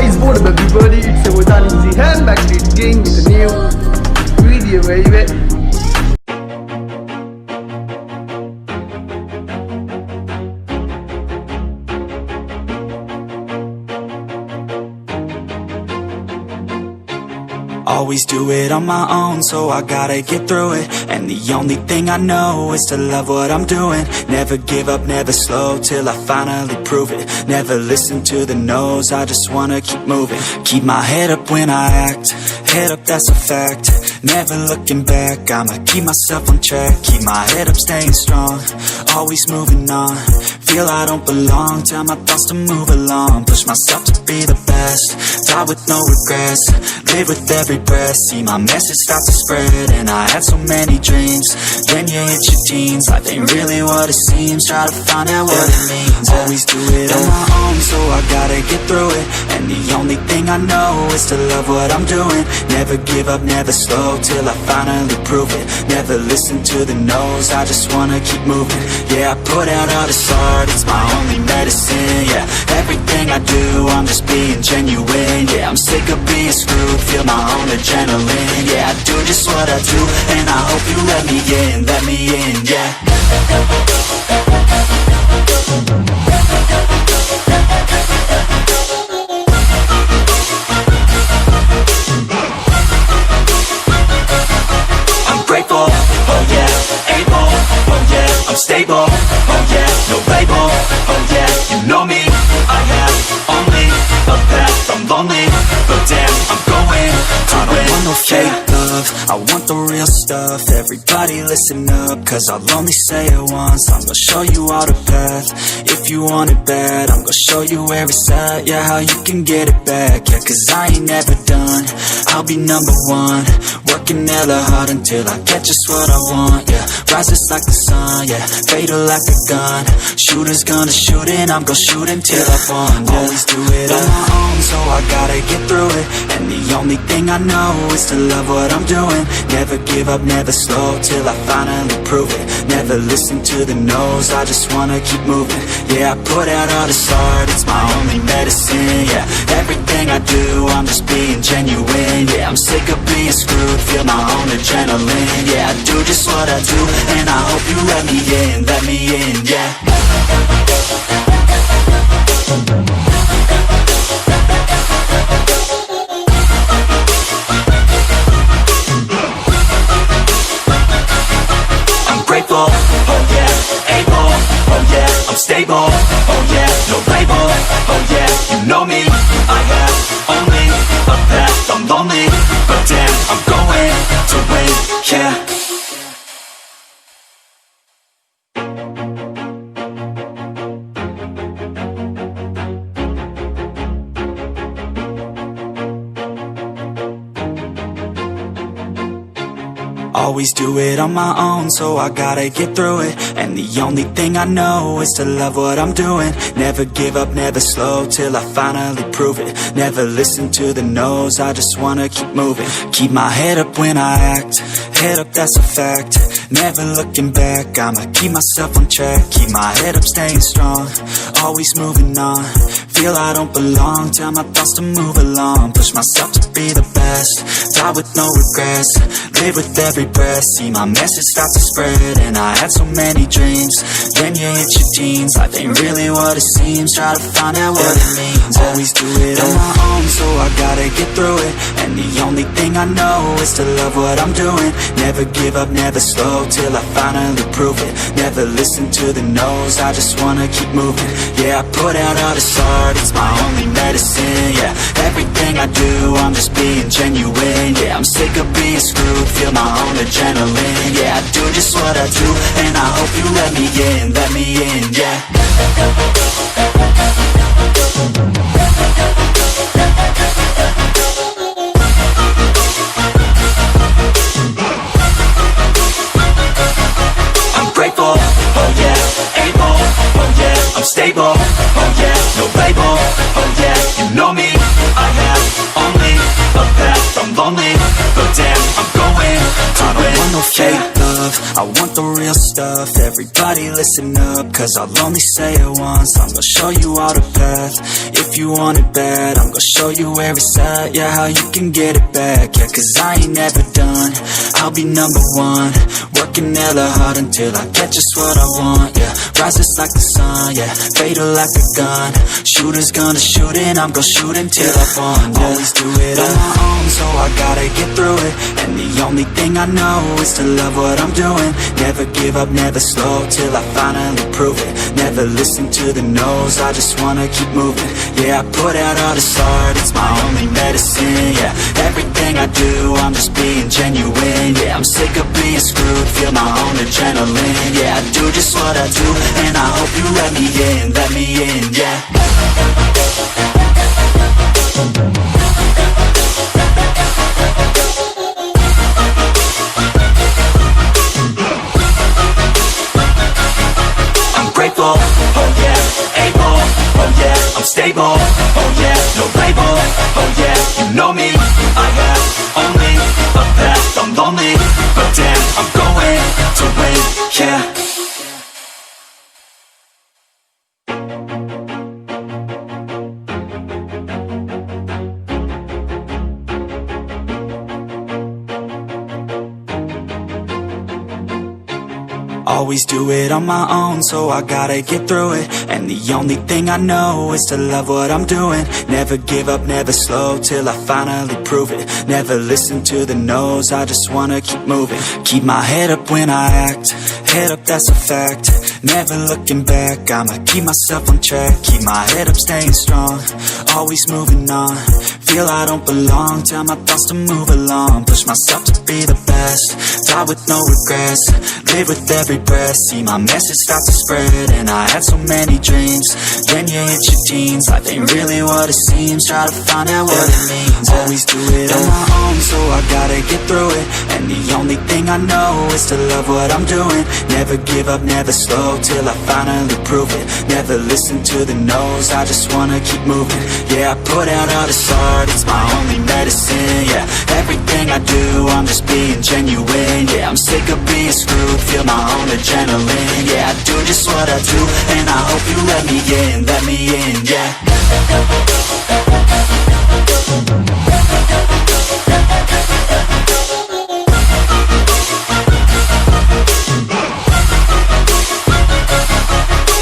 guys, what up everybody, it's your Watan Easy and back to it again with a new video, baby. Always do it on my own, so I gotta get through it. And the only thing I know is to love what I'm doing. Never give up, never slow, till I finally prove it. Never listen to the no's, I just wanna keep moving. Keep my head up when I act, head up, that's a fact. Never looking back, I'ma keep myself on track. Keep my head up, staying strong, always moving on. Feel I don't belong, tell my thoughts to move along. Push myself to be the best, die with no regrets. Live with every breath, see my message start to spread. And I had so many dreams, then you hit your teens. Life ain't really what it seems, try to find out what it means. Always do it on my own, so I gotta get through it. And the only thing I know is to love what I'm doing. Never give up, never slow, till I finally prove it. Never listen to the no's, I just wanna keep moving. Yeah, I put out all this art, it's my only medicine. Yeah, everything I do, I'm just being genuine. Yeah, I'm sick of being screwed, feel my own adrenaline. Yeah, I do just what I do, and I hope you let me in, yeah. I'm grateful, oh yeah, able, oh yeah, I'm stable, oh yeah, no label, oh yeah, you know me, I have only a path, I'm lonely, but damn, I'm going to win. I don't want no fake love, I want the real stuff. Everybody listen up, cause I'll only say it once. I'm gonna show you all the path, if you want it bad. I'm gonna show you where it's at, yeah, how you can get it back. Yeah, cause I ain't never done, I'll be number one. Working hella hard until I get just what I want, yeah. Rises like the sun, yeah, fatal like a gun. Shooter's gonna shoot and I'm gonna shoot until I won, yeah. Always do it on my own, so I gotta get through it. And the only thing I know is to love what I'm doing. Never give up, never slow, till I finally prove it. Never listen to the no's, I just wanna keep moving. Yeah, I put out all this art, it's my only medicine. Yeah, everything I do, I'm just being genuine. Yeah, I'm sick of being screwed, feel my own adrenaline. Yeah, I do just what I do, and I hope you let me in, yeah. I'm grateful, oh yeah, able, oh yeah, I'm stable, oh yeah, no label, oh yeah, you know me, I have only a path, I'm lonely, but damn, I'm going to win, yeah. Always do it on my own, so I gotta get through it. And the only thing I know is to love what I'm doing. Never give up, never slow, till I finally prove it. Never listen to the no's, I just wanna keep moving. Keep my head up when I act, head up, that's a fact. Never looking back, I'ma keep myself on track. Keep my head up, staying strong, always moving on. Feel I don't belong, tell my thoughts to move along. Push myself to be the best, die with no regrets. Live with every breath, see my message start to spread. And I had so many dreams, then you hit your teens. Life ain't really what it seems, try to find out what it means. Always do it on my own, so I gotta get through it. And the only thing I know is to love what I'm doing. Never give up, never slow, till I finally prove it. Never listen to the no's, I just wanna keep moving. Yeah, I put out all this art, it's my only medicine. Yeah, everything I do, I'm just being genuine. Yeah, I'm sick of being screwed, feel my own adrenaline. Yeah, I do just what I do, and I hope you let me in, yeah. I'm grateful, oh yeah, able, oh yeah, I'm stable, oh yeah, no label, oh yeah, you know me, I have only a path, I'm lonely, but damn, I'm going to win. I don't want no fake love, I want the real real stuff, everybody listen up, cause I'll only say it once. I'm gonna show you all the path, if you want it bad. I'm gonna show you where it's at, yeah, how you can get it back. Yeah, cause I ain't never done, I'll be number one. Working hella hard until I get just what I want, yeah. Rises like the sun, yeah, fatal like a gun. Shooters gonna shoot and I'm gonna shoot until I fall, yeah. Always do it on my own, so I gotta get through it. And the only thing I know is to love what I'm doing. Never give up, never slow, till I finally prove it. Never listen to the no's, I just wanna keep moving. Yeah, I put out all this art, it's my only medicine, yeah. Everything I do, I'm just being genuine, yeah. I'm sick of being screwed, feel my own adrenaline, yeah. I do just what I do, and I hope you let me in, yeah. Grateful, oh yeah, able, oh yeah, I'm stable, oh yeah, no label, oh yeah, you know me, I have only a path, I'm lonely, but damn, I'm going to win, yeah. Always do it on my own, so I gotta get through it. And the only thing I know is to love what I'm doing. Never give up, never slow, till I finally prove it. Never listen to the no's, I just wanna keep moving. Keep my head up when I act, head up, that's a fact. Never looking back, I'ma keep myself on track. Keep my head up, staying strong, always moving on. Feel I don't belong, tell my thoughts to move along. Push myself to be the best, die with no regrets. Live with every breath, see my message start to spread. And I had so many dreams, then you hit your teens. Life ain't really what it seems, try to find out what it means. Always do it on my own, so I gotta get through it. And the only thing I know is to love what I'm doing. Never give up, never slow, till I finally prove it. Never listen to the no's, I just wanna keep moving. Yeah, I put out all this art, it's my only medicine, yeah. Everything I do, I'm just being genuine, yeah. I'm sick of being screwed, feel my own adrenaline, yeah. I do just what I do, and I hope you let me in, yeah.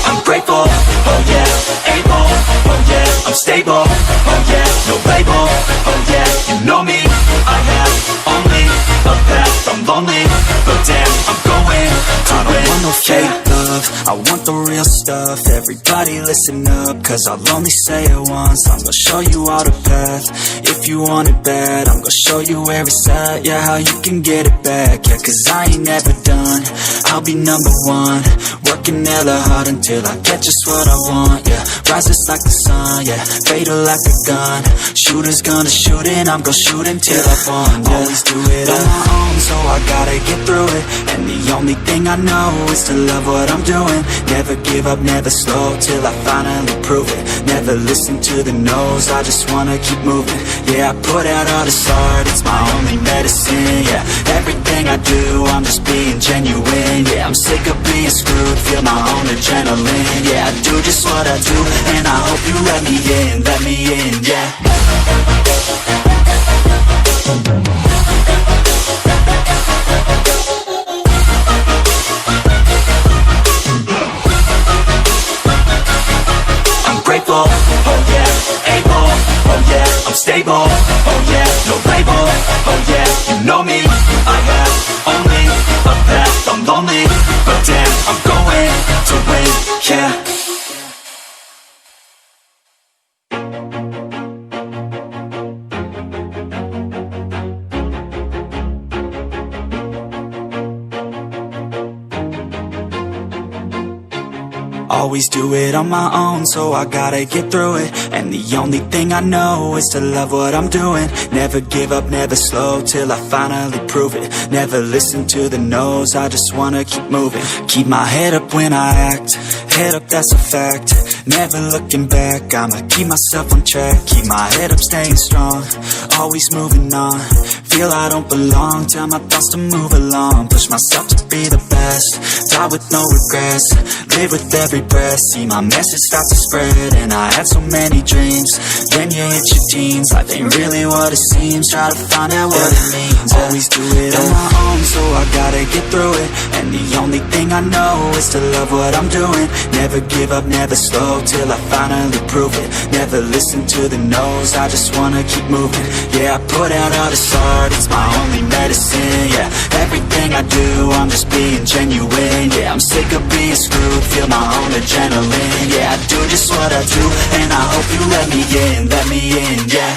I'm grateful, oh yeah, able, oh yeah, I'm stable, oh yeah, no label, oh yeah, you know me, I have only a path, I'm lonely, but damn, I'm going to win. I don't want no fake love, I want the real stuff. Everybody listen up, cause I'll only say it once. I'm gonna show you all the path, if you want it bad. I'm gonna show you where it's at, yeah, how you can get it back. Yeah, cause I ain't never done, I'll be number one. Working hella hard until I get just what I want, yeah. Rises like the sun, yeah, fatal like a gun. Shooters gonna shoot and I'm gonna shoot until I fall, yeah. Always do it on my own, so I gotta get through it. And the only thing I know is to love what I'm doing. Never give up, never slow, till I finally prove it. Never listen to the no's, I just wanna keep moving. Yeah, I put out all this art, it's my only medicine, yeah. Everything I do, I'm just being genuine, yeah. I'm sick of being screwed, feel my own adrenaline, yeah. I do just what I do, and I hope you let me in, yeah. I'm grateful, oh yeah, able, oh yeah, I'm stable, oh yeah, no label, oh yeah, you know me, I have only a path, I'm lonely, but damn, I'm going to win, yeah. Always do it on my own, so I gotta get through it. And the only thing I know is to love what I'm doing. Never give up, never slow, till I finally prove it. Never listen to the no's, I just wanna keep moving. Keep my head up when I act, head up, that's a fact. Never looking back, I'ma keep myself on track. Keep my head up, staying strong, always moving on. Feel I don't belong, tell my thoughts to move along. Push myself to be the best, die with no regrets. Live with every breath, see my message start to spread. And I had so many dreams, then you hit your teens. Life ain't really what it seems, try to find out what it means. Always do it on my own, so I gotta get through it. And the only thing I know is to love what I'm doing. Never give up, never slow, till I finally prove it. Never listen to the no's, I just wanna keep moving. Yeah, I put out all this art, it's my only medicine. Yeah, everything I do, I'm just being genuine. Yeah, I'm sick of being screwed, feel my own adrenaline. Yeah, I do just what I do, and I hope you let me in, yeah.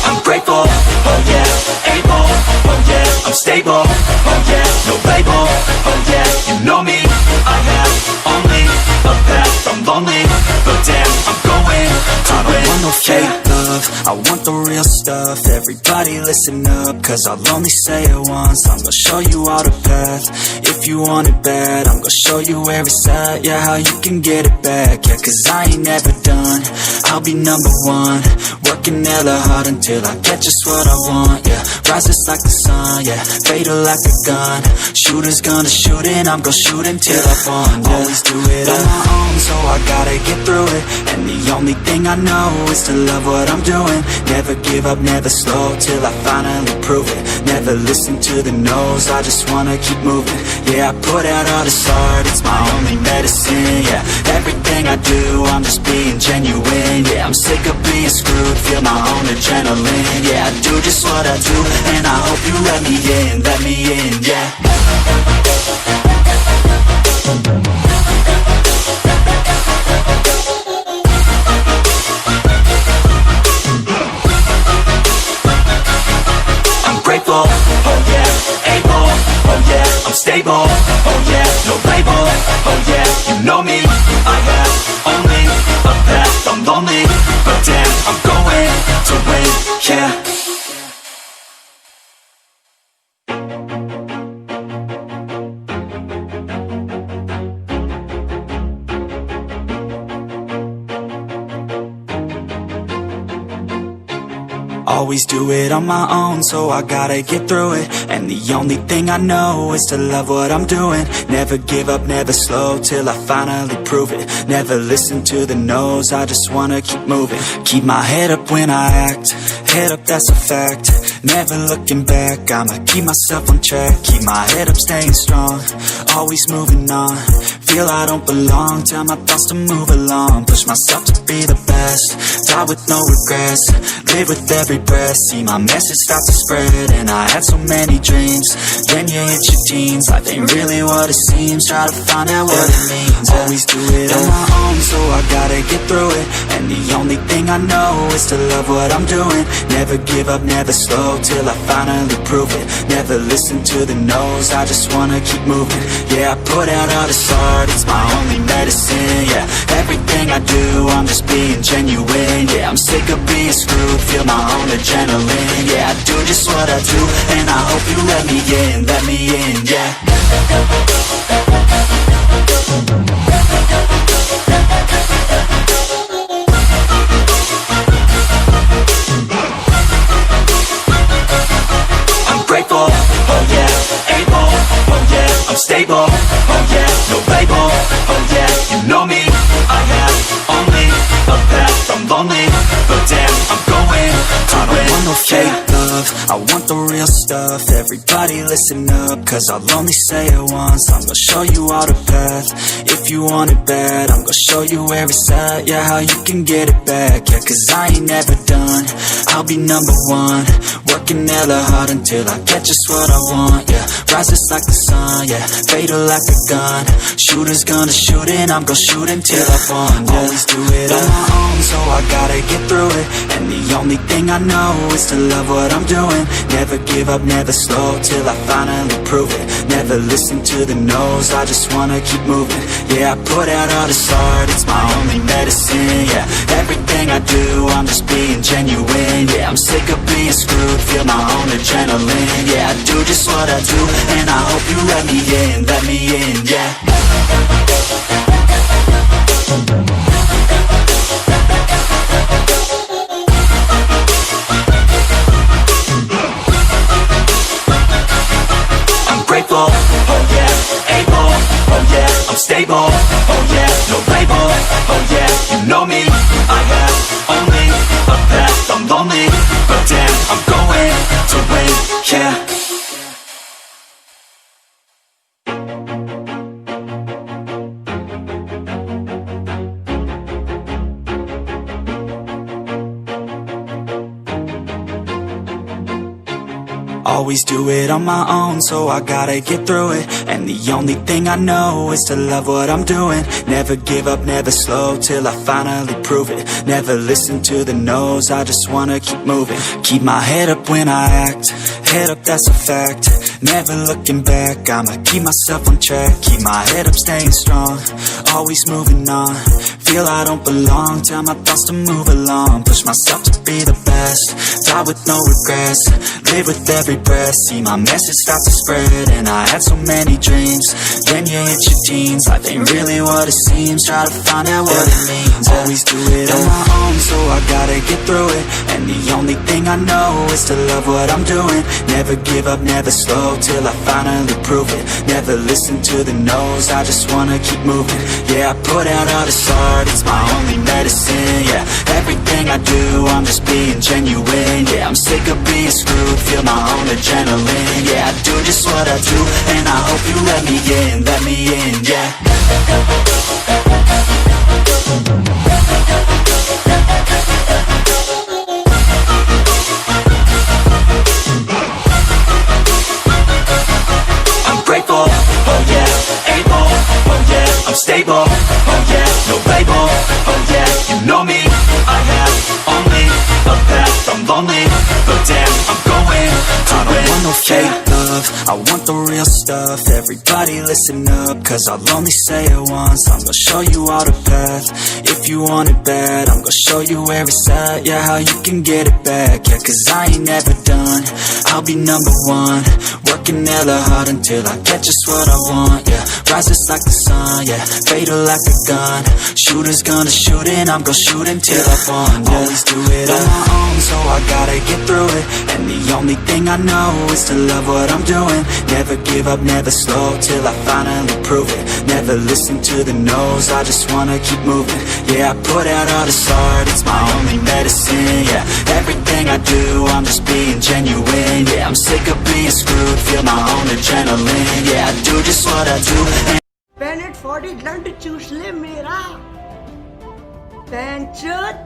I'm grateful, oh yeah, able, oh yeah, I'm stable, oh yeah, no label, oh yeah, you know me, I have only a path, I'm lonely, but damn, I'm going to win. I don't want no fake love, I want the real stuff. Everybody listen up, cause I'll only say it once. I'm gonna show you all the path, if you want it bad. I'm gonna show you where it's at, yeah, how you can get it back. Yeah, cause I ain't never done, I'll be number one. Working hella hard until I get just what I want, yeah. Rises like the sun, yeah, fatal like a gun. Shooters gonna shoot and I'm gonna shoot until I won, yeah. Always do it on my own, so I gotta get through it. And the only thing I know is to love what I'm doing. Never give up, never slow, till I finally prove it. Never listen to the no's, I just wanna keep moving. Yeah, I put out all this art, it's my only medicine. Yeah, everything I do, I'm just being genuine. Yeah, I'm sick of being screwed, feel my own adrenaline. Yeah, I do just what I do, and I hope you let me in, yeah. Grateful, oh yeah, able, oh yeah, I'm stable, oh yeah, no label, oh yeah, you know me, I have only a path, I'm lonely, but damn, I'm going to win, yeah. Always do it on my own, so I gotta get through it. And the only thing I know is to love what I'm doing. Never give up, never slow, till I finally prove it. Never listen to the no's, I just wanna keep moving. Keep my head up when I act, head up, that's a fact. Never looking back, I'ma keep myself on track. Keep my head up, staying strong, always moving on. Feel I don't belong, tell my thoughts to move along. Push myself to be the best, die with no regrets. Live with every breath, see my message start to spread. And I had so many dreams, then you hit your teens. Life ain't really what it seems, try to find out what it means. Always do it on my own, so I gotta get through it. And the only thing I know is to love what I'm doing. Never give up, never slow, till I finally prove it. Never listen to the no's, I just wanna keep moving. Yeah, I put out all this art, it's my only medicine. Yeah, everything I do, I'm just being genuine. Yeah, I'm sick of being screwed, feel my own adrenaline. Yeah, I do just what I do, and I hope you let me in, yeah. I'm grateful, oh yeah, able, oh yeah, I'm stable, oh yeah, no label, oh yeah, you know me, I have only a path, I'm lonely, but damn, I'm going to win. I don't want no fake love, I want the real stuff. Everybody listen up, cause I'll only say it once. I'm gonna show you all the path, if you want it bad. I'm gonna show you where it's at, yeah, how you can get it back. Yeah, cause I ain't never done, I'll be number one. Working hella hard until I get just what I want, yeah. Rises like the sun, yeah, fatal like a gun. Shooters gonna shoot and I'm gonna shoot until I won, yeah. Always do it on my own, so I gotta get through it. And the only thing I know is to love what I'm doing. Never give up, never slow till I finally prove it. Never listen to the no's, I just wanna keep moving. Yeah, I put out all this art, it's my only medicine. Yeah, everything I do, I'm just being genuine. Yeah, I'm sick of being screwed, feel my own adrenaline. Yeah, I do just what I do, and I hope you let me in, yeah. Grateful, oh yeah, able, oh yeah, I'm stable, oh yeah, no label, oh yeah, you know me, I have only a path, I'm lonely, but damn, I'm going to win, yeah. Always do it on my own, so I gotta get through it. And the only thing I know is to love what I'm doing. Never give up, never slow, till I finally prove it. Never listen to the no's, I just wanna keep moving. Keep my head up when I act, head up, that's a fact. Never looking back, I'ma keep myself on track. Keep my head up, staying strong, always moving on. Feel I don't belong, tell my thoughts to move along. Push myself to be the best, die with no regrets. Live with every breath, see my message start to spread. And I had so many dreams, then you hit your teens. Life ain't really what it seems, try to find out what it means. Always do it on my own, so I gotta get through it. And the only thing I know is to love what I'm doing. Never give up, never slow, till I finally prove it. Never listen to the no's, I just wanna keep moving. Yeah, I put out all this art, it's my only medicine. Yeah, everything I do, I'm just being genuine. Yeah, I'm sick of being screwed, feel my own adrenaline. Yeah, I do just what I do, and I hope you let me in, yeah. I'm grateful, oh yeah, able, oh yeah, I'm stable, oh yeah, no label, oh yeah, you know me, I have only a path, I'm lonely, but damn, I'm going to win. I don't want no fake love, I want the real stuff. Everybody listen up, cause I'll only say it once. I'm gonna show you all the path, if you want it bad. I'm gonna show you where it's at, yeah, how you can get it back. Yeah, cause I ain't never done, I'll be number one. Working hella hard until I get just what I want, yeah. Rises like the sun, yeah, fatal like a gun. Shooters gonna shoot and I'm gonna shoot until I won, yeah. Always do it on my own, so I gotta get through it. And the only thing I know is to love what I'm doing. Never give up, never slow, till I finally prove it. Never listen to the no's, I just wanna keep moving. Yeah, I put out all this art, it's my only medicine. Yeah, everything I do, I'm just being genuine. Yeah, I'm sick of being screwed, feel my own adrenaline. Yeah, I do just what I do, and Planet 40 grunt चूस ले मेरा पैंचोद।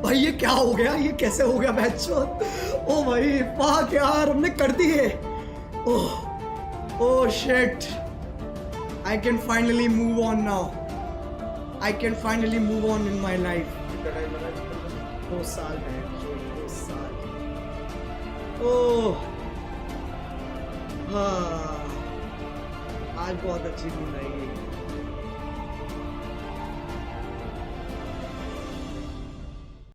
भाई ये क्या हो गया, ये कैसे हो गया बैचोद? ओ भाई fuck यार, हमने कर दी है। Oh shit, I can finally move on now. I can finally move on in my life. 2 साल है, 2 साल। हाँ, आज बहुत अच्छी नींद आई।